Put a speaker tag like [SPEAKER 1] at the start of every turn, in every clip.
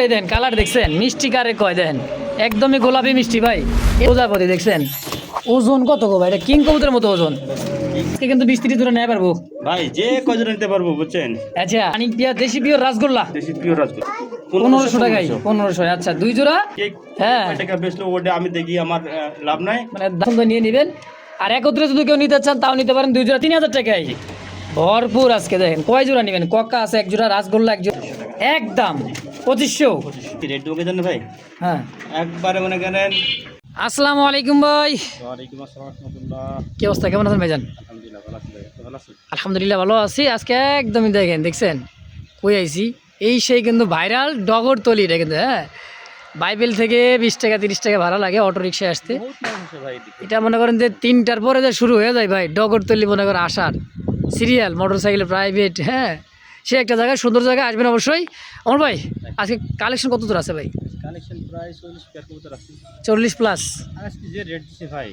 [SPEAKER 1] এই দেন কালার দেখছেন মিষ্টি কারে কয় দেন একদমই গোলাপি মিষ্টি ভাই প্রজাপতি দেখছেন ওজন কত গো ভাই এটা কিং কবুতরের মতো ওজন আজকে কিন্তু 20-30 জোড়া নেওয়া পারবো
[SPEAKER 2] ভাই যে কজন নিতে পারবো বুঝছেন।
[SPEAKER 1] আচ্ছা রানিং পিয়া দেশি পিওর রাসগোল্লা
[SPEAKER 2] দেশি পিওর রাজগোল্লা
[SPEAKER 1] 1500 টাকায় 1500 আচ্ছা দুই জোড়া হ্যাঁ
[SPEAKER 2] টাকা বেচলো ওটা আমি দেখি আমার লাভ নাই,
[SPEAKER 1] মানে দাম তো নিয়ে নেবেন আর একত্রে যদি কেউ নিতে চান তাও নিতে পারেন দুই জোড়া 3000 টাকায় ভরপুর আজকে দেখেন কয় জোড়া নেবেন কক্কা আছে এক জোড়া রাসগোল্লা এক জোড়া একদম 2500
[SPEAKER 2] রেট ওকে জানেন ভাই
[SPEAKER 1] হ্যাঁ
[SPEAKER 2] একবারে মনে করেন।
[SPEAKER 1] আসসালামু আলাইকুম ভাই
[SPEAKER 2] ওয়ালাইকুম আসসালাম রাহমাতুল্লাহ।
[SPEAKER 1] কি অবস্থা কেমন আছেন ভাইজান
[SPEAKER 2] আলহামদুলিল্লাহ ভালো আছি ভাই, ভালো আছি।
[SPEAKER 1] আলহামদুলিল্লাহ ভালো আছি আজকে একদমই দেখেন দেখছেন কই আইছি এই সেই কিন্তু ভাইরাল ডগর তলি এটা কিন্তু হ্যাঁ বাইবেল থেকে 20 টাকা 30 টাকা ভাড়া লাগে অটো রিক্সায় আসতে
[SPEAKER 2] বহুত মানুষ আছে ভাই এদিকে।
[SPEAKER 1] এটা মনে করেন যে 3টার পরে যে শুরু হয়ে যায় ভাই ডগর তলি মনে করেন আসার সিরিয়াল মোটর সাইকেল প্রাইভেট হ্যাঁ সে একটা জায়গায় সুন্দর জায়গায় আসবেন অবশ্যই আমার ভাই আজকে কালেকশন কত দূর আছে ভাই
[SPEAKER 2] কালেকশন প্রায় 40 টাকা কবুতর আছে
[SPEAKER 1] 40 প্লাস
[SPEAKER 2] আজকে যে রেট দিছে ভাই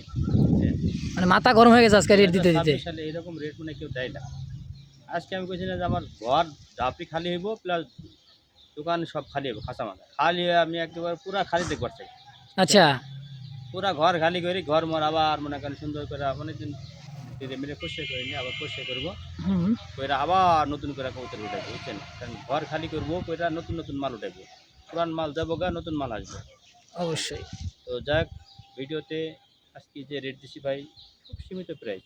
[SPEAKER 1] মানে মাথা গরম হয়ে গেছে আজকে রেট দিতে দিতে
[SPEAKER 2] 2026 সালে এরকম রেট মানে কেউ দেয় না। আজকে আমি কইছি না যে আমার ঘর ডাপি খালি হইব প্লাস দোকান সব খালি হইব খাসা মাথা খালি হয়ে আমি একেবারে পুরা খালি দেখবার চাই,
[SPEAKER 1] আচ্ছা
[SPEAKER 2] পুরা ঘর খালি করি ঘর মর আবার মনে করেন সুন্দর করে অনেকদিন ধীরে ধীরে পরিষ্কার করে নিয়ে আবার পরিষ্কার করবো
[SPEAKER 1] হুম
[SPEAKER 2] কইরা আবার নতুন করে কবুতর উঠাইবো বুঝছেন। কারণ ঘর খালি করবো কইরা নতুন নতুন মাল উঠাইবো পুরান মাল যাবো গা নতুন মাল আসবে।
[SPEAKER 1] অবশ্যই
[SPEAKER 2] তো যাক ভিডিওতে আজকে যে রেট দিছি ভাই খুব সীমিত প্রাইস,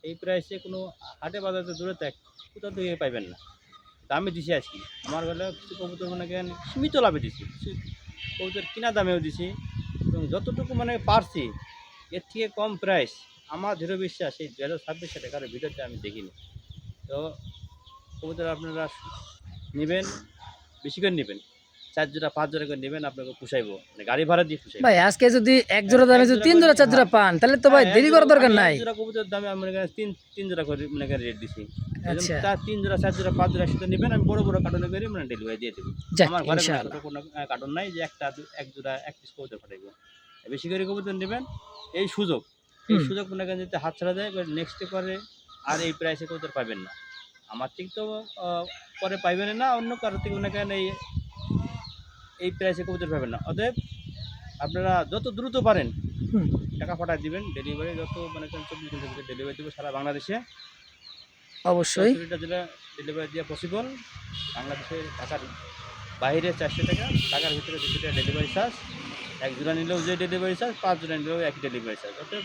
[SPEAKER 2] এই প্রাইসে কোনো হাটে বাজারে দূরে থাক কোথাও থেকে পাইবেন না। দামে দিছি আজকে আমার গেলে কিছু কবুতর মনে করেন সীমিত লাভে দিছি, কিছু কবুতর কিনা দামেও দিছি এবং যতটুকু মানে পারছি এর থেকে কম প্রাইস আমার দৃঢ় বিশ্বাস এই 2026 সালে কারো ভিডিওতে আমি দেখিনি। তো কবুতর আপনারা নেবেন বেশি করে নেবেন 4 জোড়া 5 জোড়া করে নেবেন আপনাকে পুষাইবো মানে গাড়ি ভাড়া দিয়ে পুষাইবো
[SPEAKER 1] ভাই আজকে যদি এক জোড়া দামে যদি 3 জোড়া 4 জোড়া পান তাহলে তো ভাই দেরি করার দরকার নাই
[SPEAKER 2] জোড়া কবুতর দামে আমি মনে করেন তিন জোড়া করে মনে করেন রেট দিছি।
[SPEAKER 1] আচ্ছা
[SPEAKER 2] 3 জোড়া 4 জোড়া 5 জোড়া সাথে নেবেন আমি বড় বড় কার্টনে করে মানে ডেলিভারি দিয়ে দেবো।
[SPEAKER 1] যাক,
[SPEAKER 2] আমার ঘরে
[SPEAKER 1] ইনশাআল্লাহ।
[SPEAKER 2] কোনো কার্টন নাই যে এক জোড়া এক পিস কবুতর পাঠাইবো। বেশি করে কবুতর নেবেন এই সুযোগ মনে করেন যদি হাত ছাড়া যায় নেক্সটে পরে আর এই প্রাইসে কবুতর পাবেন না। আমার থেকে তো পরে পাইবেন না অন্য কারো থেকে মনে করেন এই প্রাইসে কবুতর পাবেন না। অতএব আপনারা যত দ্রুত পারেন
[SPEAKER 1] হুম,
[SPEAKER 2] টাকা পাঠিয়ে দিবেন ডেলিভারি যত মানে 24 ঘন্টার ভিতরে ডেলিভারি দেবো সারা বাংলাদেশে।
[SPEAKER 1] অবশ্যই
[SPEAKER 2] 64টা জেলা ডেলিভারি দেওয়া পসিবল। বাংলাদেশের ঢাকার বাইরে 400 টাকা, ঢাকার ভিতরে 200 টাকা ডেলিভারি চার্জ। এক জোড়া নিলেও যে ডেলিভারি চার্জ 5 জোড়া নিলেও একই ডেলিভারি চার্জ। অতএব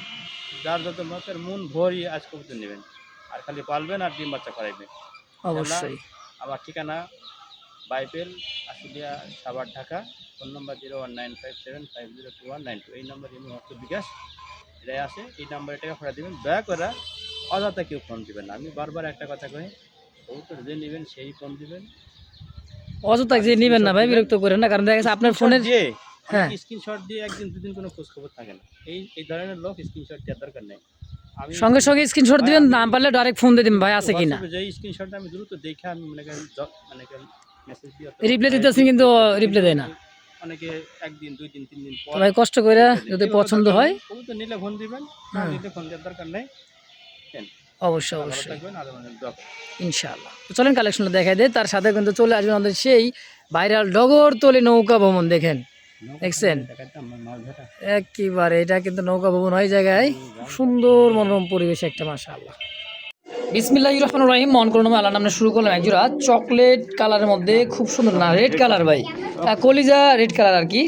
[SPEAKER 2] যার যত মতের মন ভরি আজ কবুতর নেবেন আর খালি পালবেন আর ডিম বাচ্চা করাইবেন।
[SPEAKER 1] অবশ্যই
[SPEAKER 2] আমার ঠিকানা বাইবেল আশুলিয়া সাভার ঢাকা, ফোন নম্বর 01957502192 এই নম্বর এমনি হোয়াটসঅ্যাপ বিকাশ এটাই আছে। এই নাম্বারে টাকা পাঠিয়ে দেবেন। দয়া করে অযথা কেউ ফোন দিবেন না। আমি বারবার একটা কথা কই কবুতর যে নেবেন সেই ফোন দিবেন,
[SPEAKER 1] অযথা যে নেবেন না ভাই বিরক্ত করেন না কারণ দেখা গেছে আপনার ফোনের
[SPEAKER 2] দিয়ে
[SPEAKER 1] হ্যাঁ
[SPEAKER 2] স্ক্রিনশট দিয়ে একদিন দুদিন কোনো খোঁজ খবর থাকে না। এই ধরনের লোক স্ক্রিনশট দেওয়ার দরকার নেই। আমি
[SPEAKER 1] সঙ্গে সঙ্গে স্ক্রিনশট দিবেন নাম পারলে ডাইরেক্ট ফোন দিয়ে দিবেন ভাই আছে কিনা
[SPEAKER 2] হোয়াটসঅ্যাপে যে স্ক্রিনশটটা আমি দ্রুত দেখে আমি মনে করেন মেসেজ দিয়ে
[SPEAKER 1] রিপ্লাই দিতেছেন কিন্তু রিপ্লাই দেয় না
[SPEAKER 2] অনেকে একদিন 2 দিন 3 দিন
[SPEAKER 1] তো
[SPEAKER 2] পর
[SPEAKER 1] ভাই কষ্ট করে যদি পছন্দ হয়
[SPEAKER 2] কবুতর নিলে ফোন দিবেন, না নিলে ফোন দেওয়ার দরকার নেই।
[SPEAKER 1] অবশ্যই
[SPEAKER 2] ভালো
[SPEAKER 1] অবশ্যই
[SPEAKER 2] থাকবেন আর আমাদের দোয়া করবেন।
[SPEAKER 1] ইনশাআল্লাহ তো চলেন কালেকশনটা দেখাই দেয় তার সাথে কিন্তু চলে আসবেন আমাদের সেই ভাইরাল ডগর তলি নৌকা ভবন দেখেন দেখছেন
[SPEAKER 2] দেখাইতে আমার মাছ ধরা
[SPEAKER 1] একেবারে এটা কিন্তু নৌকা ভবন হয় জায়গায় খুব সুন্দর মনোরম পরিবেশ একটা মাশাআল্লাহ। বিসমিল্লাহির রহমানির রহিম মন করুন আল্লাহ নামে শুরু করলাম একজোড়া চকলেট কালারের মধ্যে খুব সুন্দর না রেড কালার ভাই কলিজা রেড কালার আর কি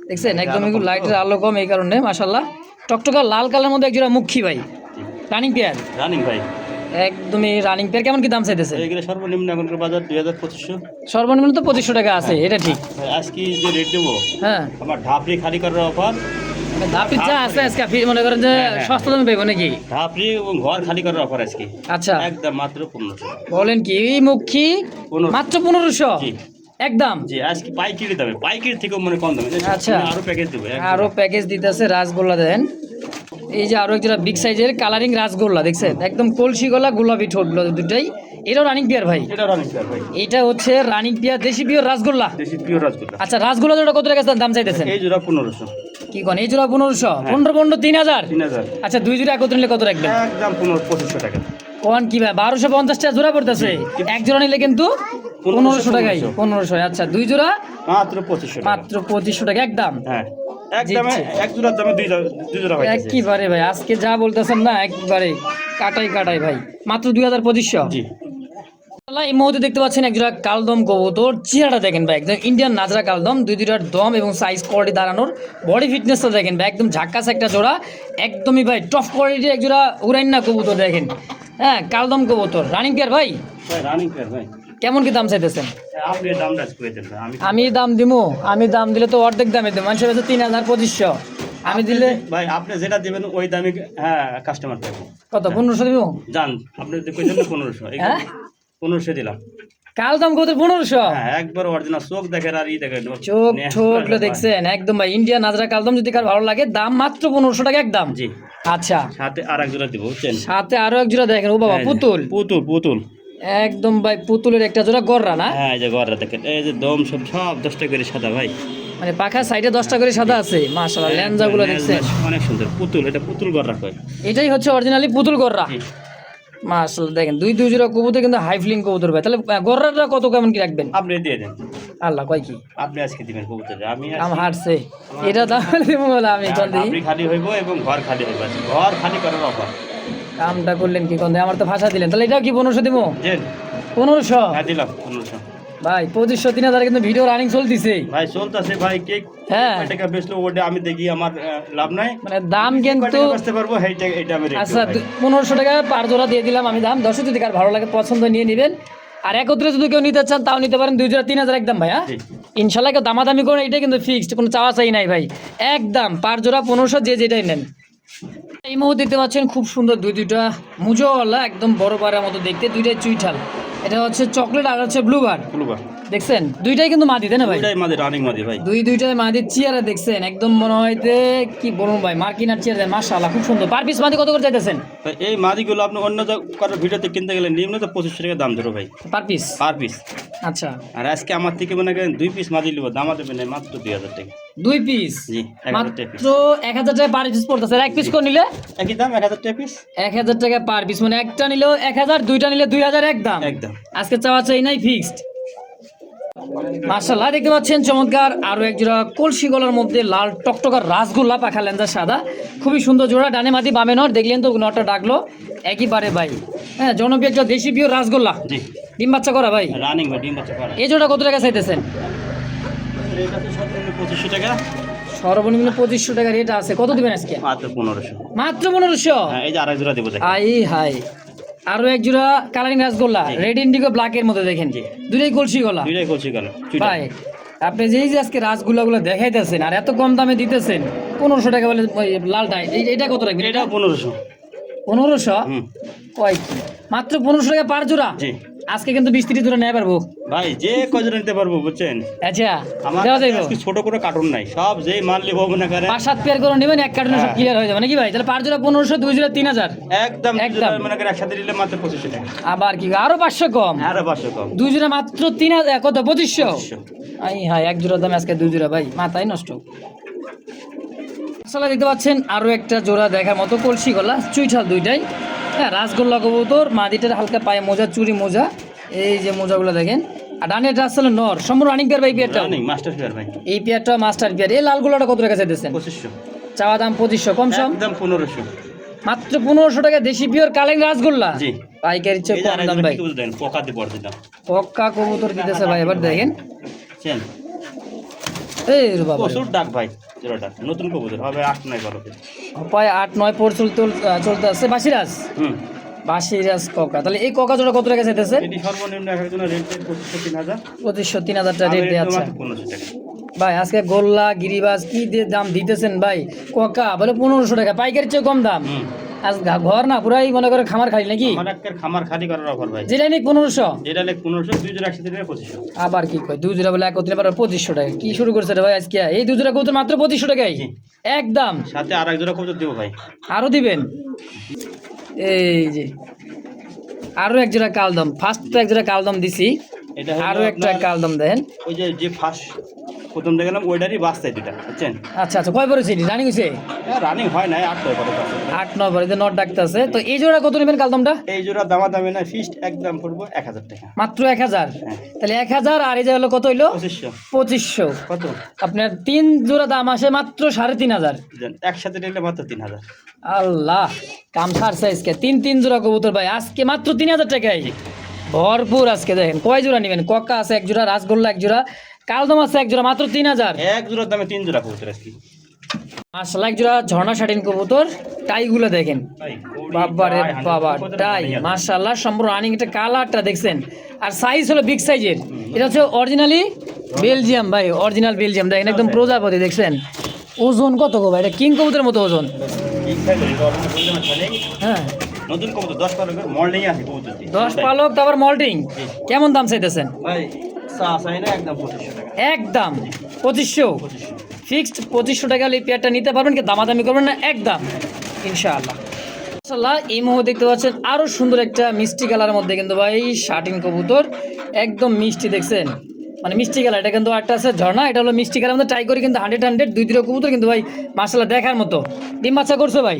[SPEAKER 1] দেখছেন একদম একটু লাইটের আলো কম এই কারণে মাশাআল্লাহ টকটকা লাল কালারের মধ্যে একজোড়া মুখী ভাই রানিং পেয়ার
[SPEAKER 2] রানিং ভাই
[SPEAKER 1] একদমই রানিং পেয়ার কেমন কি দাম চাইতেছে
[SPEAKER 2] এগুলো সর্বনিম্ন এখনকার বাজার 2500।
[SPEAKER 1] সর্বনিম্ন তো 2500 টাকা আছে এটা ঠিক
[SPEAKER 2] আজকে যে রেট দেবো
[SPEAKER 1] হ্যাঁ
[SPEAKER 2] আমার ঢাপড়ি খালি করার অফার,
[SPEAKER 1] ধাপি চা আছে আজকে মনে করেন যে সস্তা দামে পাইবো নাকি
[SPEAKER 2] ঢাপড়ি এবং ঘর খালি করার অফার আজকে
[SPEAKER 1] আচ্ছা
[SPEAKER 2] একদম মাত্র 1500।
[SPEAKER 1] বলেন কি এই মুখী
[SPEAKER 2] 1500
[SPEAKER 1] মাত্র 1500
[SPEAKER 2] জি
[SPEAKER 1] একদম
[SPEAKER 2] জি আজকে পাইকারি দামে পাইকারি থেকেও মানে কম দামে
[SPEAKER 1] আচ্ছা।
[SPEAKER 2] আরো প্যাকেজ দেবো
[SPEAKER 1] আরো প্যাকেজ দিতেছে রাসগোল্লা দেন এই যে আরো একটা বিগ সাইজের কালারিং রাসগোল্লা দেখছেন একদম কলসি গলা গোলাপি ঠোঁটগুলো দুটাই এটাও রানিং পিয়ার ভাই
[SPEAKER 2] এটা রানিং স্যার ভাই
[SPEAKER 1] এটা হচ্ছে রানিং পিয়ার দেশি পিওর রাসগোল্লা
[SPEAKER 2] দেশি পিওর রাজগোল্লা।
[SPEAKER 1] আচ্ছা রাসগোল্লা জোড়া কত টাকা দাম চাইতেছেন
[SPEAKER 2] এই জোড়া 1500।
[SPEAKER 1] কি কোন এই জোড়া 1500 15 15 3000
[SPEAKER 2] 3000
[SPEAKER 1] আচ্ছা দুই জোড়া একত্রে নিলে কত রাখবেন
[SPEAKER 2] একদম 2500 টাকা।
[SPEAKER 1] কোন কি ভাই 1250 টাকা জোড়া পড়তেছে এক জোড়া নিলে কিন্তু 1500 টাকায় 1500, আচ্ছা দুই জোড়া
[SPEAKER 2] মাত্র 2500 টাকা।
[SPEAKER 1] মাত্র 2500 টাকা একদম।
[SPEAKER 2] হ্যাঁ একদমে এক জোড়ার দামে দুই জোড়া হয়ে গেছে।
[SPEAKER 1] একবারে ভাই আজকে যা বলতেছেন না একবারে কাটাই ভাই, মাত্র 2500।
[SPEAKER 2] জি
[SPEAKER 1] এই মুহূর্তে দেখতে পাচ্ছেন একজোড়া কালদম কবুতর, চেহারাটা দেখেন ভাই একদম ইন্ডিয়ান নাজরা কালদম, দুইটার দম এবং সাইজ কোয়ালিটি দাঁড়ানোর, বডি ফিটনেসটা দেখেন ভাই একদম ঝাক্কাস একটা জোড়া, একদমই ভাই টপ কোয়ালিটির একজোড়া উড়াইন্না কবুতর দেখেন। হ্যাঁ কালদম কবুতর রানিং পেয়ার ভাই,
[SPEAKER 2] রানিং পেয়ার ভাই।
[SPEAKER 1] কেমন কি দাম চাইতেছেন?
[SPEAKER 2] আপনি দামটা করে দেন ভাই।
[SPEAKER 1] আমি দাম দিমু, আমি দাম দিলে তো অর্ধেক দামে দেবো, মানুষের কাছে 3200, আমি দিলে
[SPEAKER 2] ভাই আপনি যেটা দিবেন ওই দামে হ্যাঁ কাস্টমার পাবেন।
[SPEAKER 1] কত 1500 দিব?
[SPEAKER 2] জান আপনি কইছেন 1500,
[SPEAKER 1] হ্যাঁ
[SPEAKER 2] 1500 দিলাম।
[SPEAKER 1] কালদম কবুতর 1500?
[SPEAKER 2] হ্যাঁ একবার অরিজিনাল চোখ দেখেন আর দেখেন,
[SPEAKER 1] চোখ ঠোঁটগুলো দেখছেন একদম ভাই ইন্ডিয়ান নাজরা কালদম, যদি কার ভালো লাগে দাম মাত্র 1500 টাকা একদম।
[SPEAKER 2] জি
[SPEAKER 1] আচ্ছা
[SPEAKER 2] সাথে আরেক জোড়া দিব বুঝছেন,
[SPEAKER 1] সাথে আরো এক জোড়া দেখেন, ও বাবা পুতুল
[SPEAKER 2] পুতুল
[SPEAKER 1] একদম ভাই পুতুলের একটা জোড়া গররা না?
[SPEAKER 2] হ্যাঁ এই যে গররা দেখেন, এই যে দম সব 10টা করে সাদা ভাই,
[SPEAKER 1] মানে পাখা সাইডে 10টা করে সাদা আছে, মাশাআল্লাহ লেঞ্জাগুলো দেখছেন
[SPEAKER 2] অনেক সুন্দর পুতুল, এটা পুতুল গররা কয়।
[SPEAKER 1] এটাই হচ্ছে অরিজিনালি পুতুল গররা।
[SPEAKER 2] জি।
[SPEAKER 1] মাশাআল্লাহ দেখেন দুই জোড়া কবুতর কিন্তু হাই ফ্লিং কবুতর ভাই, তাহলে গররাটা কত কেমন কি রাখবেন?
[SPEAKER 2] আপনি দিয়ে দেন,
[SPEAKER 1] আল্লাহ কয় কি
[SPEAKER 2] আপনি আজকে দিবেন কবুতর, আমি
[SPEAKER 1] আম হারছে এটা দাম দিব বলে আমি কোন দিই
[SPEAKER 2] আপনি খালি হইব এবং ঘর খালি হইব, ঘর খালি করার অফার।
[SPEAKER 1] কামটা করলেন কি কোন দিই, আমার তো ভাষা দিলেন, তাহলে এটাও কি 1500 দিব?
[SPEAKER 2] দেন
[SPEAKER 1] 1500
[SPEAKER 2] হ্যাঁ দিলাম 1500
[SPEAKER 1] ভাই 2500 3000 কিন্তু ভিডিও রানিং চলতিছে
[SPEAKER 2] ভাই, চলতেছে ভাই, কে
[SPEAKER 1] হ্যাঁ
[SPEAKER 2] টাকা বেচলো ওটা আমি দেখি, আমার লাভ নাই,
[SPEAKER 1] মানে দাম কিন্তু
[SPEAKER 2] বেচতে পারবো এইটা আমি
[SPEAKER 1] আচ্ছা 1500 টাকা পার জোড়া দিয়ে দিলাম আমি দাম, দর্শক যদি কার ভালো লাগে পছন্দ নিয়ে নেবেন, আর একত্রে যদি কেউ নিতে চান তাও নিতে পারেন, 2 জোড়া 3000 একদম ভাই। হ্যাঁ ইনশাল্লাহ কেউ দামাদামি করেন, এটা কিন্তু ফিক্সড, কোনো চাওয়া চাই নাই ভাই, একদম পার জোড়া 1500 যে যেটাই নেন। এই মুহূর্তে দেখতে পাচ্ছেন খুব সুন্দর দুইটা মুজোওয়ালা একদম বড় পাড়ার মতো দেখতে, দুইটাই চুইঠাল, এটা হচ্ছে চকলেট আর হচ্ছে ব্লুবার দেখছেন, দুইটাই কিন্তু মাদি তাই না ভাই?
[SPEAKER 2] দুইটাই মাদি, রানিং মাদি ভাই,
[SPEAKER 1] দুইটাই মাদির চেয়ারে দেখছেন একদম মনে হইতে কি বলুন ভাই মার্কিনার চেয়ারে, মাশাআল্লাহ খুব সুন্দর। পার পিস মাদি কত করে চাইতেছেন?
[SPEAKER 2] এই মাদিগুলো আপনি অন্য কারো ভিডিওতে কিনতে গেলে নিম্ন তো 2500 টাকা দাম ধরো ভাই
[SPEAKER 1] পার পিস। আচ্ছা
[SPEAKER 2] আর আজকে আমার থেকে মনে করেন 2 পিস মাদি লিব, দাম দেবেন মাত্র 2000 টাকা।
[SPEAKER 1] 2 পিস
[SPEAKER 2] জি 1000 টাকা পিস,
[SPEAKER 1] মাত্র 1000 টাকা পার পিস পড়তেছে, আর এক পিস করে নিলে
[SPEAKER 2] একই দাম 1000 টাকা পিস,
[SPEAKER 1] 1000 টাকা পার পিস, মানে একটা নিলেও 1000, দুইটা নিলে 2000 একদম। আজকে চাওয়া চাই নাই, ফিক্সড। মাশাআল্লাহ দেখতে পাচ্ছেন চমৎকার আরো এক জোড়া কলসি গলার মধ্যে লাল টকটকার রাসগোল্লা, পাখা লেঞ্জা সাদা, খুবই সুন্দর জোড়া, ডানে মাদি বামে নর, দেখলেন তো নরটা ডাকলো একইবারে ভাই। হ্যাঁ জনপ্রিয় একটা দেশি পিওর রাসগোল্লা,
[SPEAKER 2] জি
[SPEAKER 1] ডিম বাচ্চা করা ভাই,
[SPEAKER 2] রানিং ভাই, ডিম বাচ্চা করা।
[SPEAKER 1] এই জোড়া কত টাকা চাইতেছেন?
[SPEAKER 2] এটা তো সর্বনিম্ন 2500 টাকা,
[SPEAKER 1] সর্বনিম্ন 2500 টাকা রেট আছে, কত দিবেন আজকে?
[SPEAKER 2] মাত্র 1500।
[SPEAKER 1] মাত্র 1500?
[SPEAKER 2] হ্যাঁ এই যে আরেক জোড়া দেব দেখেন,
[SPEAKER 1] আই হাই আরো এক জোড়া colouring rasgulla, red Indigo black এর মধ্যে দেখেন, দুইটাই কলসি গলা
[SPEAKER 2] দুইটাই কলসি গলা
[SPEAKER 1] ভাই। আপনি যেই যে আজকে রাসগোল্লাগুলো দেখাইতেছেন আর এত কম দামে দিতেছেন, 1500 টাকা বলে লালটা, এটা কত রাখবেন?
[SPEAKER 2] এটা 1500।
[SPEAKER 1] 1500? কয় কি মাত্র 1500 টাকা পার জোড়া?
[SPEAKER 2] জি
[SPEAKER 1] আজকে কিন্তু 20-30 জোড়া নিতে পারবো
[SPEAKER 2] ভাই, যে কয়জন নিতে পারবো বুঝছেন।
[SPEAKER 1] আচ্ছা
[SPEAKER 2] আমার
[SPEAKER 1] দেওয়া যাইব,
[SPEAKER 2] আজকে ছোট করে কার্টুন নাই, সব যেই মাল লিব মনে করে
[SPEAKER 1] 5-7 পেয়ার করে নেবেন, এক কার্টুনে সব ক্লিয়ার হয়ে যাবে নাকি ভাই? তাহলে পার জোড়া 1500, 2 জোড়া 3000
[SPEAKER 2] একদম মনে করে একসাথে নিলে মাত্র 2500 টাকা,
[SPEAKER 1] আবার কি আরো 500 কম,
[SPEAKER 2] আরো 500 কম,
[SPEAKER 1] 2 জোড়া মাত্র 3000, কত 2500? আই হাই এক জোড়ার দাম আজকে 2 জোড়া ভাই, মাথায় নষ্ট। আসলে দেখতে পাচ্ছেন আরো একটা জোড়া দেখার মতো কলসি গলা চুইঠাল দুইটাই, হ্যাঁ রাসগোল্লা কবুতর, মাদিটার হালকা পায়ে মোজা, চুরি মোজা, এই যে মোজাগুলো দেখেন, আর ডানেটা আসলে নর, সম্পূর্ণ রানিং পেয়ার ভাই, পেয়ারটা
[SPEAKER 2] রানিং মাস্টার পেয়ার ভাই,
[SPEAKER 1] এই পেয়ারটা মাস্টার পেয়ার। এই লালগুলোটা কত টাকা চাইতেছেন?
[SPEAKER 2] 2500,
[SPEAKER 1] চাওয়া দাম 2500, কম সম
[SPEAKER 2] একদম 1500,
[SPEAKER 1] মাত্র 1500 টাকা দেশি পিওর কালেং রাসগোল্লা।
[SPEAKER 2] জি
[SPEAKER 1] পাইকারি চেয়ে কম দাম ভাই,
[SPEAKER 2] দেন পোকা দিয়ে পড় দিলাম,
[SPEAKER 1] পক্কা কবুতর দিতেছে ভাই, এবার দেখেন
[SPEAKER 2] চেন
[SPEAKER 1] এই রে বাবা,
[SPEAKER 2] প্রচুর ডাক ভাই, জোড়াটা নতুন কবুতর হবে 8-9 বড়,
[SPEAKER 1] প্রায় 8-9 পর চলতে আছে বাসিরাজ, বাসিরাজ কোকা। তাহলে এই কোকা জোড়া কত টাকা চাইতেছে?
[SPEAKER 2] এটি সর্বনিম্ন একজনের রেট 2500-3000,
[SPEAKER 1] 2500-3000 টাকা রেট দেওয়া আছে
[SPEAKER 2] 1500 টাকা
[SPEAKER 1] ভাই। আজকে গোল্লা গিরিবাজ কি দিয়ে দাম দিতেছেন ভাই, কোকা বলে 1500 টাকা, পাইকারি চেয়ে কম দাম। আজ ঘর না পুরাই মনে করে খামার খালি নাকি?
[SPEAKER 2] আমার একটা খামার খালি করার অফার ভাই,
[SPEAKER 1] যেটা নেই 1500,
[SPEAKER 2] যেটা লেখ 1500, 2 জোড়া একসাথে নিলে 2500।
[SPEAKER 1] আবার কি কয় 2 জোড়া বলে একত্রে পারে 2500 টাকা, কি শুরু করছে রে ভাই আজকে? এই 2 জোড়া কবুতর মাত্র 2500 টাকাই একদম,
[SPEAKER 2] সাথে আরেক জোড়া কবুতর দেব ভাই,
[SPEAKER 1] আরো দিবেন। এই যে আরো এক জোড়া কালদম, ফার্স্ট তো এক জোড়া কালদম দিছি,
[SPEAKER 2] এটা
[SPEAKER 1] আরো একটা কালদম দেন,
[SPEAKER 2] ওই যে ফার্স্ট প্রথম দেখলাম ওইটারই বাস্তায় দুটা বুঝছেন।
[SPEAKER 1] আচ্ছা আচ্ছা, কয় পরে ছিলি রানিং হয়েছে?
[SPEAKER 2] রানিং হয় নাই, 8 পরে আছে।
[SPEAKER 1] 8-9 পরে নট ডাকতেছে। তো এই জোড়া কত নেবেন কালদমটা?
[SPEAKER 2] এই জোড়া দামাদামি না, ফিক্সড একদম পড়বো 1000 টাকা
[SPEAKER 1] মাত্র 1000।
[SPEAKER 2] হ্যাঁ।
[SPEAKER 1] তাহলে 1000 আর এই যে হলো কত হইলো?
[SPEAKER 2] 2500
[SPEAKER 1] 2500।
[SPEAKER 2] কত
[SPEAKER 1] আপনার 3 জোড়া দাম আসে মাত্র 3500।
[SPEAKER 2] একসাথে নিলে মাত্র 3000।
[SPEAKER 1] আল্লাহ, কাম ছাড়ছে আজকে। 3 জোড়া কবুতর ভাই আজকে মাত্র 3000 টাকায় ভরপুর। আজকে দেখেন কয় জোড়া নেবেন? কক্কা আছে এক জোড়া, রাসগোল্লা এক জোড়া, কালদম আছে এক জোড়া, মাত্র 3000।
[SPEAKER 2] এক জোড়ার দামে 3 জোড়া কবুতর আজকে।
[SPEAKER 1] মাশাআল্লাহ, এক জোড়া ঝর্ণা শাটিন কবুতর। টাইগুলো দেখেন,
[SPEAKER 2] ভাই
[SPEAKER 1] বাবা রে বাবা, টাই মাশাআল্লাহ সম্পূর্ণ রানিং। এটা কালারটা দেখছেন, আর সাইজ হলো বিগ সাইজের। এটা হচ্ছে অরিজিনালি বেলজিয়াম ভাই, অরিজিনাল বেলজিয়াম। দেখেন একদম প্রজাপতি দেখছেন। ওজন কত গো ভাই? এটা কিং কবুতরের মতো ওজন। হ্যাঁ,
[SPEAKER 2] নতুন কবুতর 10 পালকের মল্ডিং আছে কবুতর।
[SPEAKER 1] 10 পালক, তারপর মল্টিং। কেমন দাম চাইতেছেন
[SPEAKER 2] ভাই চাই না একদম 2500 টাকা।
[SPEAKER 1] একদম 2500 ফিক্সড। 2500 টাকা হলে এই পেয়ারটা নিতে পারবেন, কি দামাদামি করবেন না, একদম ইনশাআল্লাহ। মাশাআল্লাহ, এই মুহূর্তে দেখতে পাচ্ছেন আরো সুন্দর একটা মিষ্টি কালারের মধ্যে কিন্তু ভাই শাটিন কবুতর। একদম মিষ্টি দেখছেন, মানে মিষ্টি কালার। এটা কিন্তু একটা আছে ঝর্ণা, এটা হলো মিষ্টি কালার মধ্যে। ট্রাই করি কিন্তু 100 দুই দুটো কবুতর কিন্তু ভাই মাশাআল্লাহ দেখার মতো। ডিম বাচ্চা করছে ভাই,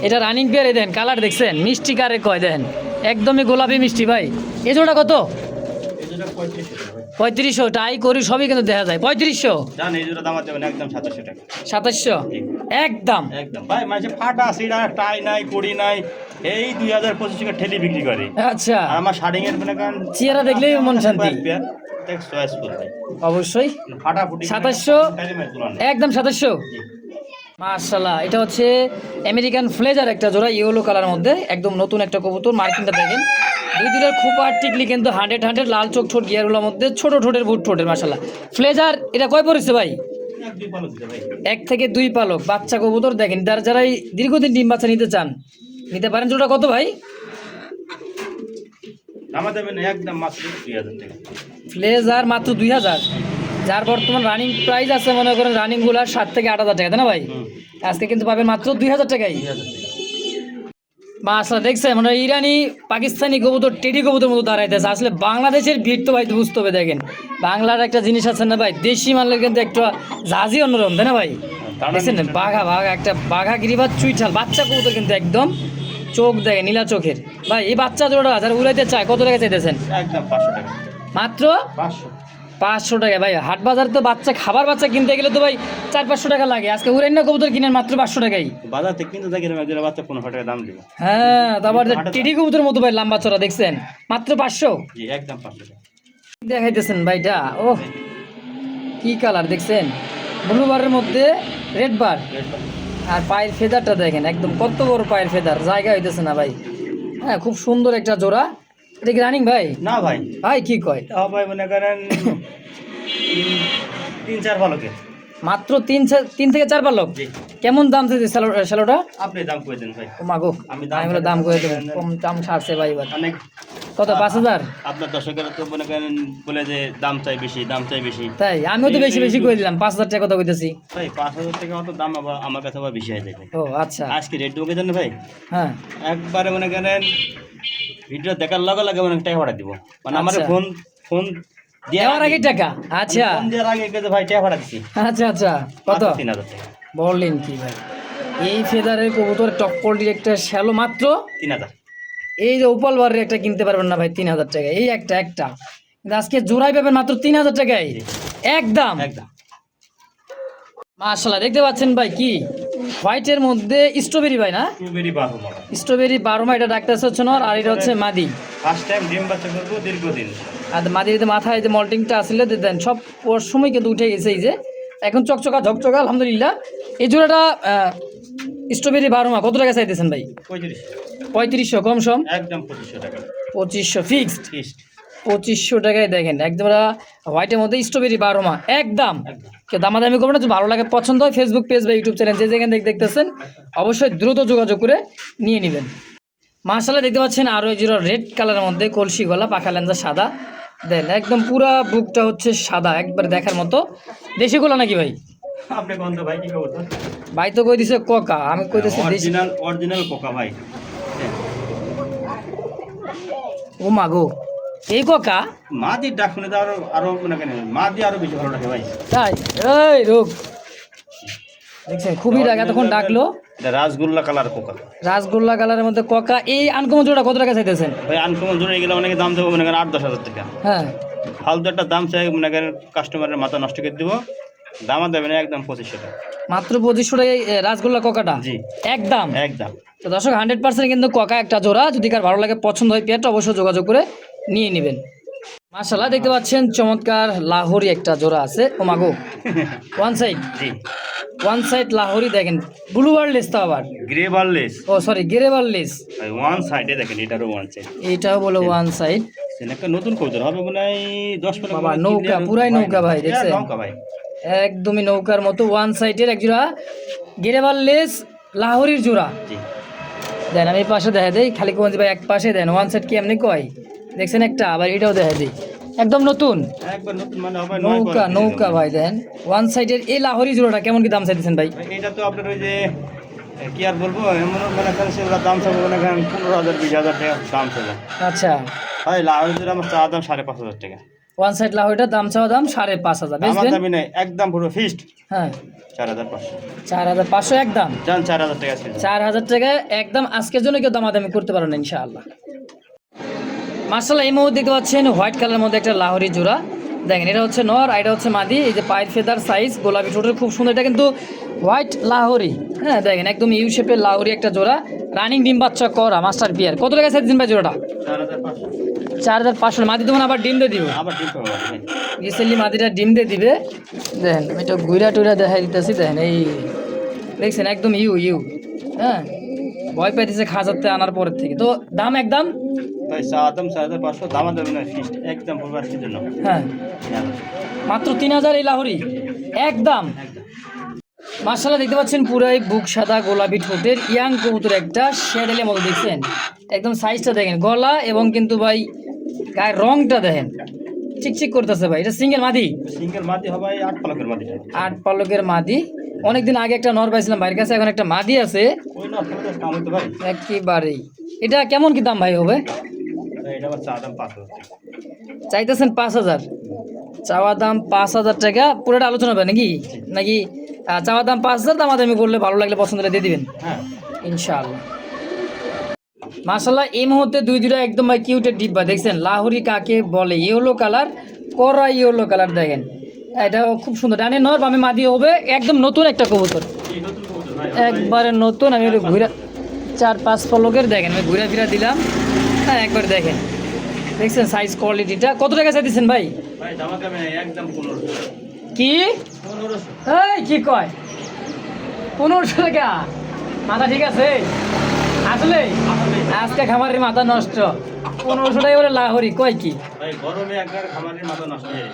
[SPEAKER 1] এটা রানিং পেয়ার। দেন কালার দেখছেন, মিষ্টি কারে কয় দেন, একদমই গোলাপি মিষ্টি ভাই। এই জোড়া কত? 3500। ট্রাই করি সবই কিন্তু দেখা যায় 3500।
[SPEAKER 2] জান এই জোড়া দাম আছে একদম 2700 টাকা।
[SPEAKER 1] 2700 একদম।
[SPEAKER 2] একদম ভাই মানে ফাটা সিডা টাই নাই কড়ি নাই, এই 2025 টাকা ঠেলি বিক্রি করে।
[SPEAKER 1] আচ্ছা,
[SPEAKER 2] আর আমার শার্টিং এর মানে কারণ
[SPEAKER 1] চেহারা দেখলেই মন শান্তি।
[SPEAKER 2] দেখ চয়েসফুল ভাই
[SPEAKER 1] অবশ্যই
[SPEAKER 2] ফাটাফুটি
[SPEAKER 1] 2700 একদম 2700। মাশাআল্লাহ, এটা হচ্ছে আমেরিকান ফ্লেজার একটা জোড়া, ইয়েলো কালার মধ্যে। একদম নতুন একটা কবুতর। মার্কিংটা দেখেন, দুই দুটোর খুব টিকলি কিন্তু 100 লাল চোখ ঠোঁট গিয়ারগুলোর মধ্যে, ছোট ঠোঁটের বুট ঠোঁটের। মাশাআল্লাহ ফ্লেজার। এটা কয় পড়েছে ভাই? 1 থেকে 2 পালক বাচ্চা কবুতর। দেখেন যারা দীর্ঘদিন ডিম বাচ্চা নিতে চান নিতে পারেন। জোড়া কত ভাই?
[SPEAKER 2] আমাদের একদম মাত্র 2000 টাকা।
[SPEAKER 1] ফ্লেজার মাত্র 2000, যার বর্তমান রানিং প্রাইস আছে মনে করেন রানিংগুলার 7 থেকে 8000 টাকা, তাই না ভাই? আজকে কিন্তু পাবেন মাত্র 2000 টাকায়। মাশাআল্লাহ দেখছেন, মানে ইরানি পাকিস্তানি কবুতর টেডি কবুতর মতো দাঁড়াইতেছে। আসলে বাংলাদেশের ভিড় তো ভাই বুঝতে হবে। দেখেন বাংলার একটা জিনিস আছে না ভাই, দেশি মালের কিন্তু একটা জাজি অন্যরকম, তাই না ভাই? দেখছেন বাঘা একটা বাঘা গিরিবাজ চুইঠাল বাচ্চা কবুতর কিন্তু একদম চোখ দেখে নীলা চোখের। ভাই এই বাচ্চা জোড়া যারা উড়াইতে চায় কত টাকা চাইতেছেন?
[SPEAKER 2] একদম 500 টাকা
[SPEAKER 1] মাত্র
[SPEAKER 2] 500
[SPEAKER 1] টাকা। ভাই হাট বাজার তো বাচ্চা খাবার বাচ্চা কিনতে গেলে তো ভাই 400-500 টাকা লাগে। আজকে উড়াই না কবুতর কিনেন মাত্র 500 টাকাই।
[SPEAKER 2] বাজার থেকে কিন্তু দেখেন একজন বাচ্চা 15 টাকা দাম দিব।
[SPEAKER 1] হ্যাঁ, তারপর টিডি কবুতর মতো ভাই লম্বা চড়া দেখছেন, মাত্র 500।
[SPEAKER 2] জি একদম 500 টাকা
[SPEAKER 1] দেখাইতেছেন ভাইটা। ও কি কালার দেখছেন, ব্লু বারের মধ্যে রেড বার। আর পায়ের ফেদারটা দেখেন, একদম কত বড় পায়ের ফেদার, জায়গা হইতেছে না ভাই। হ্যাঁ, খুব সুন্দর একটা জোড়া। এটা কি রানিং ভাই?
[SPEAKER 2] না ভাই
[SPEAKER 1] ভাই কি কয়,
[SPEAKER 2] তাও ভাই মনে করেন 3-4 পালকের
[SPEAKER 1] মাত্র 3 থেকে 4 পালক।
[SPEAKER 2] জি
[SPEAKER 1] কেমন দাম চাইছে শ্যালোটা?
[SPEAKER 2] আপনি দাম করে দেন ভাই।
[SPEAKER 1] ও মাগো,
[SPEAKER 2] আমি
[SPEAKER 1] আমি বলে দাম করে দেবো, কম দাম ছাড়ছে ভাই এবার।
[SPEAKER 2] অনেক
[SPEAKER 1] কত? 5000?
[SPEAKER 2] আপনার দর্শকেরা তো মনে করেন বলে যে দাম চাই বেশি, দাম চাই বেশি।
[SPEAKER 1] তাই আমিও তো বেশি করে দিলাম, 5000 টাকা কথা কইতেছি
[SPEAKER 2] ভাই 5000 টাকা অত দাম আবার আমার কাছে আবার বেশি হয়ে যায় ভাই।
[SPEAKER 1] ও আচ্ছা,
[SPEAKER 2] আজকে রেট দেবো জানেন ভাই,
[SPEAKER 1] হ্যাঁ
[SPEAKER 2] একবারে মনে করেন ভিডিও দেখার লগে লগে মানে টাকা ভাড়া দিব। মানে আমার
[SPEAKER 1] আচ্ছা।
[SPEAKER 2] ফোন
[SPEAKER 1] দেওয়ার আগে টাকা? আচ্ছা
[SPEAKER 2] ফোন দেওয়ার আগে কিন্তু ভাই টাকা ভাড়া দিছি।
[SPEAKER 1] আচ্ছা কত?
[SPEAKER 2] 3000 টাকা।
[SPEAKER 1] বললেন কি ভাই, এই ফেদারের কবুতর টপ কোয়ালিটির একটা শ্যালো মাত্র
[SPEAKER 2] 3000।
[SPEAKER 1] এই যে উপাল বারের একটা কিনতে পারবেন না ভাই 3000 টাকা। এই একটা কিন্তু আজকে জোড়াই পাবেন মাত্র 3000 টাকায় একদম।
[SPEAKER 2] একদম
[SPEAKER 1] মাশাআল্লাহ দেখতে পাচ্ছেন ভাই, কি হোয়াইটের মধ্যে স্ট্রবেরি ভাই না?
[SPEAKER 2] স্ট্রবেরি 12 মাস।
[SPEAKER 1] স্ট্রবেরি 12 মাস। এটা ডাক্তার হচ্ছে নর, আর এটা হচ্ছে মাদি।
[SPEAKER 2] ফার্স্ট টাইম ডিম বাচ্চা করবো দীর্ঘদিন।
[SPEAKER 1] আর মাদির মাথায় যে মল্টিংটা আসলে দেন সব ওর সময় কিন্তু উঠে গেছে। এই যে এখন চকচকা ঝকচকা আলহামদুলিল্লাহ। এই জোড়াটা স্ট্রবেরি 12 মাস কত টাকা চাইতেছেন ভাই? 3500 কম সম
[SPEAKER 2] একদম 2500 টাকা।
[SPEAKER 1] 2500 ফিক্সড।
[SPEAKER 2] ফিক্সড
[SPEAKER 1] 2500 টাকায় দেখেন একদম হোয়াইটের মধ্যে স্ট্রবেরি 12 মাস একদম। কেউ দামাদামি করবেন না, ভালো লাগে পছন্দ হয় ফেসবুক পেজ বা ইউটিউব চ্যানেল যে যেখানে দেখতেছেন অবশ্যই দ্রুত যোগাযোগ করে নিয়ে নেবেন। মাশাআল্লাহ দেখতে পাচ্ছেন আরও এই জোড়া রেড কালারের মধ্যে কলসি গলা, পাখা লেঞ্জা সাদা। দেন একদম পুরা বুকটা হচ্ছে সাদা একবার দেখার মতো। দেশি গোলা নাকি ভাই?
[SPEAKER 2] আপনি কোন তো ভাই কি খবর?
[SPEAKER 1] ভাই তো কই দিছে কোকা, আমি কইতেছি দেশি।
[SPEAKER 2] অরিজিনাল কোকা ভাই।
[SPEAKER 1] ও মাগো, এই কোকা
[SPEAKER 2] মাদির ডাক শুনে তো আরো আরো মানে কেন মাদি আরো বেশি ভালো লাগে ভাই।
[SPEAKER 1] তাই এই রোগ দেখছেন খুবই ডাক, এতক্ষণ ডাকলো।
[SPEAKER 2] এটা রাসগোল্লা কালার কোকা
[SPEAKER 1] রাসগোল্লা কালারের মধ্যে কোকা। এই আনকমন জোড়া কত টাকা চাইতেছেন
[SPEAKER 2] ভাই। আনকমন জোরে গেলে অনেকে দাম দেবো মনে করেন 8-10 হাজার টাকা।
[SPEAKER 1] হ্যাঁ
[SPEAKER 2] ফালতু একটা দাম চাই মনে করেন কাস্টমারের মাথা নষ্ট করে দিব। দামা দেবে না একদম 2500 টাকা।
[SPEAKER 1] মাত্র 2500 টাকায় রাসগোল্লা কোকাটা
[SPEAKER 2] জি
[SPEAKER 1] একদম।
[SPEAKER 2] একদম।
[SPEAKER 1] তো দর্শক 100% কিন্তু কোকা একটা জোড়া, যদি কার ভালো লাগে পছন্দ হয় পেয়ারটা অবশ্যই যোগাযোগ করে নিয়ে নেবেন। মাশাআল্লাহ দেখতে পাচ্ছেন চমৎকার লাহোরি একটা জোড়া আছে। ও মাগো ওয়ান সাইড,
[SPEAKER 2] জি
[SPEAKER 1] ওয়ান সাইড লাহোরি দেখেন, ব্লু বার্ডলেস তো আবার,
[SPEAKER 2] গ্রে বারলেস
[SPEAKER 1] ও সরি গ্রে বার্ডলেস।
[SPEAKER 2] ভাই ওয়ান সাইডে দেখেন এটারও ওয়ান সাইড।
[SPEAKER 1] এইটাও বলো ওয়ান সাইড।
[SPEAKER 2] একটা নতুন কবুতর হবে মনে হয় 10-15
[SPEAKER 1] বাবা নৌকা, পুরাই নৌকা ভাই দেখছেন,
[SPEAKER 2] নৌকা ভাই
[SPEAKER 1] একদমই নৌকার মতো। ওয়ান সাইডের এক জোড়া গ্রে বার্ডলেস লাহোরির জোড়া।
[SPEAKER 2] জি
[SPEAKER 1] দেন আমি এই পাশে দেখা দেই, খালি কোন ভাই এক পাশে দেন ওয়ান সাইড কি এমনি কয় দেখছেন একটা, আবার এটাও দেখা দিই একদম নতুন
[SPEAKER 2] একবার নতুন মানে হবে
[SPEAKER 1] নৌকা নৌকা ভাই। দেন ওয়ান সাইডের এই লাহোরি জোড়াটা কেমন কি দাম চাইতেছেন ভাই?
[SPEAKER 2] এটা তো আপনার ওই যে কি আর বলবো এমন মানে সেগুলো দাম চাবো মনে করেন 15,000-20,000 টাকা দাম চাবো।
[SPEAKER 1] আচ্ছা
[SPEAKER 2] ভাই লাহোরির আমার চা দাম 5,500 টাকা।
[SPEAKER 1] ওয়ান সাইড লাহোরিটার দাম চাওয়া দাম 5,500
[SPEAKER 2] আমার
[SPEAKER 1] বেচবেন?
[SPEAKER 2] দামি নাই একদম পুরো ফিক্সড
[SPEAKER 1] হ্যাঁ
[SPEAKER 2] 4,500।
[SPEAKER 1] 4,500 একদম।
[SPEAKER 2] জান 4,000 টাকা ছিল।
[SPEAKER 1] 4,000 টাকা একদম। আজকের জন্য কেউ দামাদামি করতে পারো না ইনশাআল্লাহ। মার্শাল্লাহ এই মুহূর্তে দেখতে পাচ্ছেন হোয়াইট কালারের মধ্যে একটা লাহোরি জোড়া। দেখেন এটা হচ্ছে নর, এটা হচ্ছে মাদি। এই যে পায়ের ফেদার সাইজ গোলাপি ঠোঁটের খুব সুন্দর, এটা কিন্তু হোয়াইট লাহোরি। হ্যাঁ দেখেন একদম ইউ শেপের লাহোরি একটা জোড়া, রানিং ডিম বাচ্চা করা মাস্টার পিয়ার। কত টাকা চাইছেন ভাই জোড়াটা?
[SPEAKER 2] 4,500।
[SPEAKER 1] 4,500। মাদি তোমার আবার ডিম দিয়ে দিব,
[SPEAKER 2] আবার ঠিক হবে ভাই।
[SPEAKER 1] রিসেন্টলি মাদিটা ডিম দিয়ে দিবে। দেখেন আমি এটা গুইরা টুইরা দেখাই দিতেছি। দেখেন এই দেখছেন একদম ইউ ইউ। হ্যাঁ ভয় পাইতেছে খাঁচাতে আনার পরের থেকে। তো দাম একদম
[SPEAKER 2] ভাই চা দাম 4,500 দাম দেবে না ফিক্সড একদম পুরো আজকের জন্য।
[SPEAKER 1] হ্যাঁ মাত্র 3,000 এই লাহোরি একদম। মার্শাল্লাহ দেখতে পাচ্ছেন পুরাই বুক সাদা গোলাপি ঠোঁটের ইয়াং কবুতর একটা শ্যাডেলের মতো দেখছেন, একদম সাইজটা দেখেন, গলা এবং কিন্তু ভাই গায়ের রংটা দেখেন চিকচিক করতেছে ভাই। এটা সিঙ্গেল মাদি,
[SPEAKER 2] সিঙ্গেল মাদি হবে 8 পালকের মাদিটা।
[SPEAKER 1] 8 পালকের মাদি। অনেকদিন আগে একটা নর পাইছিলাম ভাইয়ের কাছে, এখন একটা মাদি আছে
[SPEAKER 2] ওই না আপনাদের কাছে কাম হইতো ভাই।
[SPEAKER 1] একেবারেই। এটা কেমন কি দাম ভাই হবে?
[SPEAKER 2] এটা আবার চা দাম 5,000 টাকা।
[SPEAKER 1] চাইতেছেন 5,000, চাওয়া দাম 5,000 টাকা। পুরোটা আলোচনা হবে নাকি নাকি চাওয়া দাম 5,000, দামাদামি করলে ভালো লাগলে পছন্দ হলে দিয়ে দিবেন
[SPEAKER 2] হ্যাঁ
[SPEAKER 1] ইনশাআল্লাহ। মাশাআল্লাহ এই মুহূর্তে দুইটা একদম ভাই কিউটের ডিব্বা দেখছেন, লাহোরি কাকে বলে, ইয়েলো কালার, কড়া ইয়েলো কালার দেখেন, এটাও খুব সুন্দর। ডানে নর বামে মাদি হবে, একদম নতুন একটা কবুতর,
[SPEAKER 2] এই নতুন কবুতর ভাই।
[SPEAKER 1] একবারে নতুন। আমি একটু ঘুরা 4-5 পলকের দেখেন, আমি ঘুরা ফিরা দিলাম। হ্যাঁ একবার দেখেন দেখছেন সাইজ কোয়ালিটিটা। কত টাকা চাইতেছেন ভাই?
[SPEAKER 2] ভাই দাম দেবে না একদম 1500।
[SPEAKER 1] কি
[SPEAKER 2] 1500
[SPEAKER 1] এই কি কয় 1500 টাকা? মাথা ঠিক আছে আসলে? আজকে খামারের মাথা নষ্ট। 1500 টাকা বলে লাহোরি কয় কি
[SPEAKER 2] ভাই গরমে একবার খামারের মাথা নষ্ট হয়ে যায়।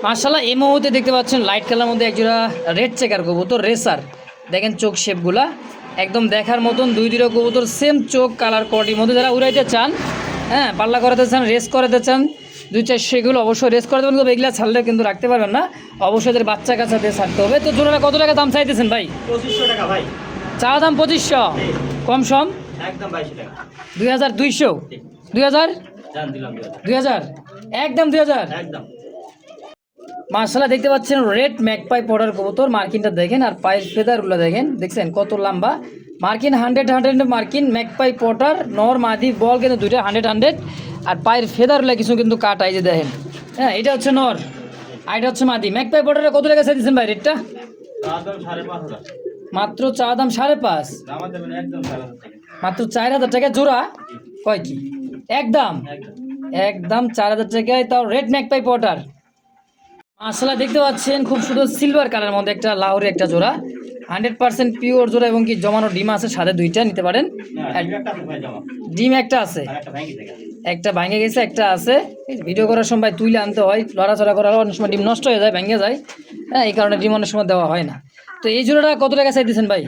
[SPEAKER 1] মাশাআল্লাহ এই মুহূর্তে দেখতে পাচ্ছেন লাইট কালার মধ্যে একজোড়া রেড চেকার কবুতর রেসার। দেখেন চোখ শেপগুলা একদম দেখার মতন, দুইটা কবুতর সেম চোখ কালার কোয়ালিটির মধ্যে। যারা উড়াইতে চান, হ্যাঁ পাল্লা করাতে চান, রেস করাতে চান, 2-4 সেগুলো অবশ্যই রেস করাতে পারবেন। তবে এগুলা ছাড়লে কিন্তু রাখতে পারবেন না, অবশ্যই এদের বাচ্চা কাচ্চাদের ছাড়তে হবে। তো জোড়াটা কত টাকা দাম চাইতেছেন ভাই?
[SPEAKER 2] 2500 টাকা ভাই।
[SPEAKER 1] চা দাম 2500, কম সম
[SPEAKER 2] একদম 2200 টাকা।
[SPEAKER 1] 2,200, 2,000,
[SPEAKER 2] জান দিলাম
[SPEAKER 1] 2,000 একদম 2,000।
[SPEAKER 2] একদম।
[SPEAKER 1] মার্শাল্লাহ দেখতে পাচ্ছেন রেড ম্যাকপাই পড়ার কবুতর, মার্কিনটা দেখেন আর পায়ের ফেদারগুলো দেখেন, দেখছেন কত লম্বা মার্কিন। 100 মার্কিন ম্যাকপাই পটার, নর মাদি বল কিন্তু দুইটা 100 আর পায়ের ফেদারগুলো কিছু কিন্তু কাটা, এই যে দেখেন। হ্যাঁ এটা হচ্ছে নর আর এটা হচ্ছে মাদি। ম্যাকপাই পটারে কত টাকা চাইছেন ভাই রেটটা?
[SPEAKER 2] চা দাম 5,500।
[SPEAKER 1] মাত্র চা দাম 5.5,
[SPEAKER 2] দাম দেবে না একদম 4,000 টাকা।
[SPEAKER 1] মাত্র 4,000 টাকা জোড়া। কয় কি একদম
[SPEAKER 2] একদম।
[SPEAKER 1] একদম 4,000 টাকায়, তাও রেড ম্যাকপাই পটার। মাশাআল্লাহ দেখতে পাচ্ছেন খুব সুন্দর সিলভার কালারের মধ্যে একটা লাহোরি একটা জোড়া, 100% পিওর জোড়া এবং কি জমানো ডিম আছে সাথে, দুইটা নিতে পারেন। ডিম একটা আছে, একটা ভাঙে গেছে, একটা আছে। ভিডিও করার সময় তুইলে আনতে হয়, লড়াচড়া করার অনেক সময় ডিম নষ্ট হয়ে যায়, ভেঙে যায়। হ্যাঁ এই কারণে ডিম অনেক সময় দেওয়া হয় না। তো এই জোড়াটা কত টাকা চাইতেছেন ভাই?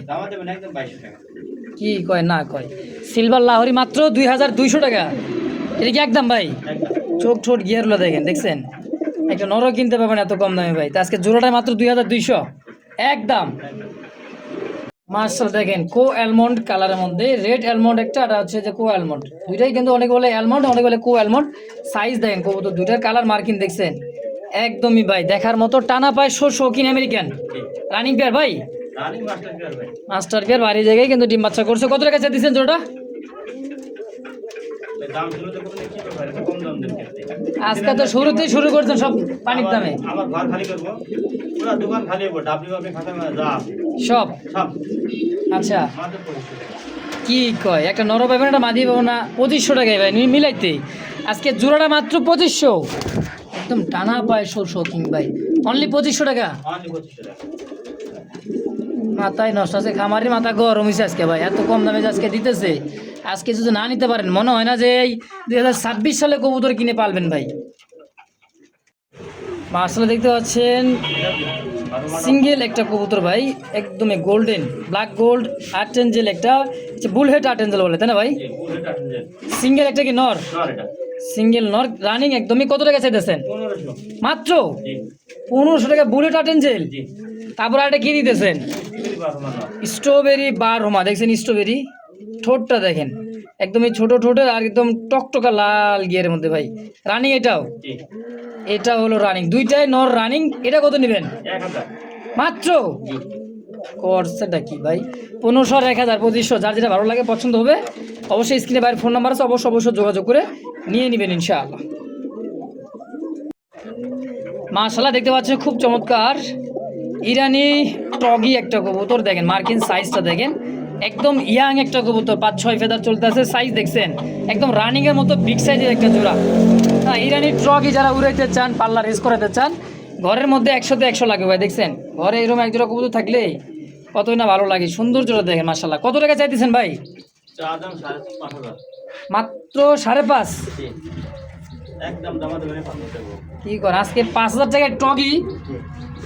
[SPEAKER 1] কি কয় না কয়? সিলভার লাহোরি মাত্র 2,200 টাকা। এটা কি একদম ভাই? চোখ ঠোঁট গিয়ারগুলো দেখেন, দেখছেন একটা নরও কিনতে পারবেন এত কম দামে ভাই। তো আজকে জোড়াটা মাত্র 2,200 একদম। মাশাআল্লাহ দেখেন কো অ্যালমন্ড কালারের মধ্যে রেড অ্যালমন্ড একটা আর হচ্ছে যে কো অ্যালমন্ড, দুইটাই কিন্তু অনেক বলে অ্যালমন্ড অনেক বলে কো অ্যালমন্ড। সাইজ দেখেন কবুতর দুইটার কালার মার্কিং দেখছেন একদমই ভাই দেখার মতো, টানা পায় শৌখিন আমেরিকান রানিং পেয়ার ভাই,
[SPEAKER 2] রানিং মাস্টার গিয়ার ভাই।
[SPEAKER 1] মাস্টার পেয়ার বাড়ি জায়গায় কিন্তু ডিম বাচ্চা করছে। কত টাকা দিচ্ছেন জোড়া?
[SPEAKER 2] এই দাম শুনে তো কোনো কি ভাই, এটা কম দাম দেন কেন?
[SPEAKER 1] আজকে তো শুরুতেই শুরু করছেন সব পানির দামে।
[SPEAKER 2] আমার ঘর খালি করবো, পুরো দোকান খালি হবো, ডাবলি আপনি খাতা যা
[SPEAKER 1] সব
[SPEAKER 2] সব
[SPEAKER 1] আচ্ছা
[SPEAKER 2] মাত্র 25 টাকা।
[SPEAKER 1] কি কয়, একটা নর পাবেন একটা মাদি পাবো না 2500 টাকায় ভাই মিলাইতে, আজকে জোড়াটা মাত্র 2500, একদম টানা পায় শৌখিন ভাই, অনলি 2500 টাকা।
[SPEAKER 2] অনলি 25 টাকা।
[SPEAKER 1] মাথায় নষ্ট আছে, খামারের মাথা গরম হয়েছে আজকে ভাই, এত কম দামে যে আজকে দিতেছে। আজকে যদি না নিতে পারেন মনে হয় না যে এই 2026 সালে কবুতর কিনে পালবেন ভাই। মাশাআল্লাহ দেখতে পাচ্ছেন সিঙ্গেল একটা কবুতর ভাই, একদমই golden black gold art Angel, একটা বুল হেড আর্ট এঞ্জেল বলে তাই না ভাই?
[SPEAKER 2] জি পুরো টাকা
[SPEAKER 1] সিঙ্গেল একটা কি নর?
[SPEAKER 2] নর এটা
[SPEAKER 1] সিঙ্গেল নর রানিং একদমই। কত টাকা চাইতেছেন?
[SPEAKER 2] 1500।
[SPEAKER 1] মাত্র
[SPEAKER 2] জি
[SPEAKER 1] 1500 টাকা বুলেট আর্ট এঞ্জেল।
[SPEAKER 2] জি
[SPEAKER 1] তারপর একটা কি দিতেছেন? স্ট্রবেরি বার হোমা, দেখছেন স্ট্রবেরি ঠোঁটটা দেখেন একদমই ছোট ঠোঁটের আর একদম টকটকা লাল গিয়ারের মধ্যে ভাই, রানিং এটাও,
[SPEAKER 2] জি
[SPEAKER 1] এটা হলো রানিং, দুইটাই নর রানিং। এটা কত নেবেন?
[SPEAKER 2] 1000।
[SPEAKER 1] মাত্র
[SPEAKER 2] জি
[SPEAKER 1] কোর্সটা কি ভাই 1500 1000 2500, যার যেটা ভালো লাগে পছন্দ হবে অবশ্যই স্ক্রিনে বাইরের ফোন নাম্বার আছে, অবশ্যই যোগাযোগ করে নিয়ে নেবেন ইনশাআল্লাহ। মাশাআল্লাহ দেখতে পাচ্ছেন খুব চমৎকার ইরানি টগি একটা কবুতর, দেখেন মার্কিন সাইজটা দেখেন একদম ইয়াং একটা কবুতর, 5-6 ফেদার চলতে আছে, সাইজ দেখছেন একদম রানিংয়ের মতো বিগ সাইজের একটা জোড়া। হ্যাঁ ইরানি ট্রগি যারা উড়াইতে চান, পাল্লা রেস করাতে চান, ঘরের মধ্যে 100তে 100 লাগে ভাই। দেখছেন ঘরে এরকম এক জোড়া কবুতর থাকলে কতই না ভালো লাগে, সুন্দর জোড়া দেখেন মাশাআল্লাহ। কত টাকা চাইতেছেন ভাই?
[SPEAKER 2] চা দাম 5,500।
[SPEAKER 1] মাত্র 5.5।
[SPEAKER 2] জি একদম দামা দেবেন 500 টাকা।
[SPEAKER 1] কি কর আজকে 5000 টাকায় টগি,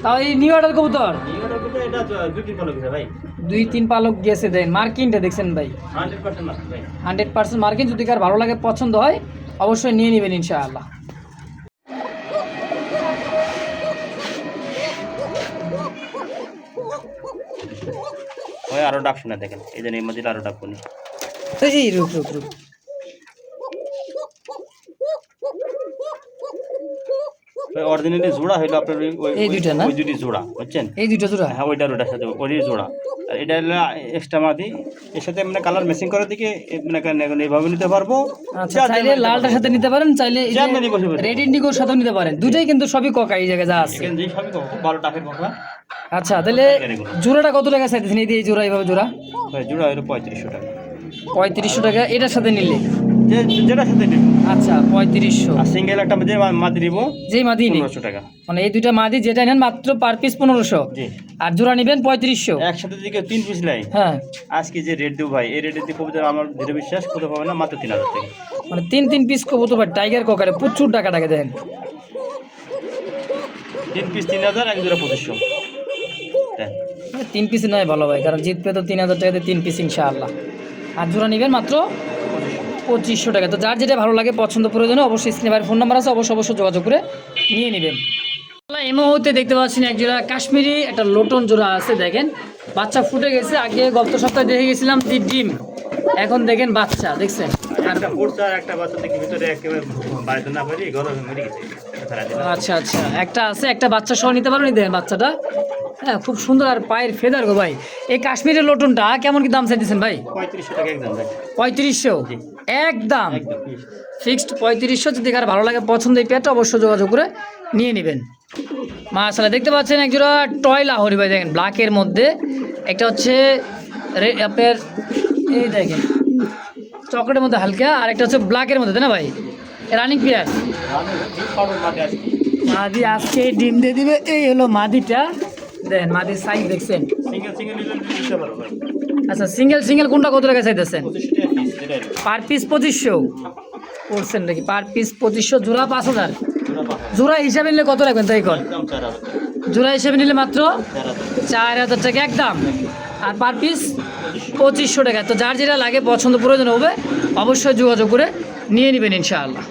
[SPEAKER 1] তাও এই নিউ অর্ডার কবুতর
[SPEAKER 2] নিউটা কিন্তু এটা দুটি ফলো করে ভাই,
[SPEAKER 1] 2-3 পালক গেছে দেন, মার্কিনটা দেখছেন ভাই
[SPEAKER 2] 100% না ভাই।
[SPEAKER 1] 100% মার্কিন। যদি কার ভালো লাগে পছন্দ হয় অবশ্যই নিয়ে নেবেন ইনশাআল্লাহ।
[SPEAKER 2] ওই আরো ডাক শুনে দেখেন, এই যে এর মধ্যে আরো ডাক শুনি।
[SPEAKER 1] এই রুক রুক রুক
[SPEAKER 2] ওই অরিজিনালি জোড়া হইলো আপনার
[SPEAKER 1] এই দুইটা না?
[SPEAKER 2] ওই দুটি জোড়া বুঝছেন?
[SPEAKER 1] এই দুইটা জোড়া
[SPEAKER 2] হ্যাঁ ওইটার ওটার সাথে ওই জোড়া, আর এটা হলো এক্সট্রা মাদি, এর সাথে মানে কালার ম্যাচিং করার দিকে মানে এইভাবে নিতে পারবো।
[SPEAKER 1] আচ্ছা চাইলে লালটার সাথে নিতে পারেন, চাইলে রেড ইন্ডিগোর সাথেও নিতে পারেন, দুইটাই কিন্তু সবই কোকা এই জায়গায় যা আছে।
[SPEAKER 2] এখানে যেই সবই খুব ভালো টাকার কথা।
[SPEAKER 1] আচ্ছা তাহলে জোড়াটা কত টাকা চাইতেছেন? এই জোড়া এইভাবে জোড়া
[SPEAKER 2] ভাই জোড়া হলো 3500 টাকা।
[SPEAKER 1] 3500 টাকা এটার সাথে নিলে?
[SPEAKER 2] যেটার সাথে নিব।
[SPEAKER 1] আচ্ছা 3500।
[SPEAKER 2] আর সিঙ্গেল একটা যে মাদি দিব
[SPEAKER 1] যেই মাদি নেই
[SPEAKER 2] 1500 টাকা।
[SPEAKER 1] মানে এই দুইটা মাদি যেটা নেন মাত্র পার পিস 1500,
[SPEAKER 2] জি
[SPEAKER 1] আর জোড়া নেবেন 3500।
[SPEAKER 2] একসাথে দিকে 3 পিস লাই।
[SPEAKER 1] হ্যাঁ
[SPEAKER 2] আজকে যে রেট দেব ভাই, এই রেটে দিয়ে কবুতর আমার ধীরে বিশ্বাস করতে পারবে না, মাত্র 3000 টাকা।
[SPEAKER 1] মানে 3 পিস কবুতর ভাই টাইগার কোকারে প্রচুর টাকা টাকা দেখেন।
[SPEAKER 2] 3 পিস 3000, এক জোড়া 2500।
[SPEAKER 1] 3 পিস নয় ভালো ভাই, কারণ জিতবে তো 3000 টাকাতে 3 পিস ইনশাআল্লাহ, আর জোড়া নেবেন মাত্র 2500 টাকা। তো যার যেটা ভালো লাগে পছন্দ প্রয়োজনে অবশ্যই স্ক্রিনে বাইরের ফোন নাম্বার আছে, অবশ্যই যোগাযোগ করে নিয়ে নেবেন। এই মুহূর্তে দেখতে পাচ্ছেন এক জোড়া কাশ্মীরি একটা লোটন জোড়া আছে, দেখেন বাচ্চা ফুটে গেছে, আগে গত সপ্তাহে দেখে গেছিলাম ডিম, এখন দেখেন বাচ্চা দেখছেন।
[SPEAKER 2] একটা ফুটছে আর একটা বাচ্চা দেখি ভিতরে একেবারে বাইরে না পারি গরমে মরে গেছে।
[SPEAKER 1] আচ্ছা আচ্ছা একটা আছে, একটা বাচ্চা সহ নিতে পারবেন, দেখেন বাচ্চাটা হ্যাঁ খুব সুন্দর, আর পায়ের ফেদার গো ভাই। এই কাশ্মীরের লোটনটা কেমন কি দাম চাইতেছেন ভাই?
[SPEAKER 2] 3500 টাকা একদম ভাই।
[SPEAKER 1] 3500 একদম
[SPEAKER 2] একদম
[SPEAKER 1] ফিক্সড 3500। যদি কার ভালো লাগে পছন্দ এই পেয়ারটা অবশ্যই যোগাযোগ করে নিয়ে নেবেন। মাশাআল্লাহ দেখতে পাচ্ছেন এক জোড়া টয় লাহোরি ভাই, দেখেন ব্ল্যাকের মধ্যে, একটা হচ্ছে আপনার এই দেখেন চকলেটের মধ্যে হালকা, আর একটা হচ্ছে ব্ল্যাকের মধ্যে, তাই না ভাই? রানিং পেয়ার মাদি আজকে ডিম দিয়ে দিবে, এই হলো মাদিটা, দেখেন মাদির সাইজ দেখছেন।
[SPEAKER 2] সিঙ্গেল সিঙ্গেল নিতে পারো ভাই।
[SPEAKER 1] আচ্ছা সিঙ্গেল কোনটা কত টাকা চাইতেছেন?
[SPEAKER 2] 2500 টাকা পিস যেটা
[SPEAKER 1] পার পিস 2500 করছেন নাকি? পার পিস 2500, জোড়া 5000। জোড়া হিসাবে নিলে কত রাখবেন তাই কর?
[SPEAKER 2] একদম 4000।
[SPEAKER 1] জোড়া হিসাবে নিলে মাত্র
[SPEAKER 2] 4000
[SPEAKER 1] 4000 টাকা একদম, আর পার পিস 2500 টাকা। তো যার যেটা লাগে পছন্দ প্রয়োজন হবে অবশ্যই যোগাযোগ করে নিয়ে নেবেন ইনশাআল্লাহ।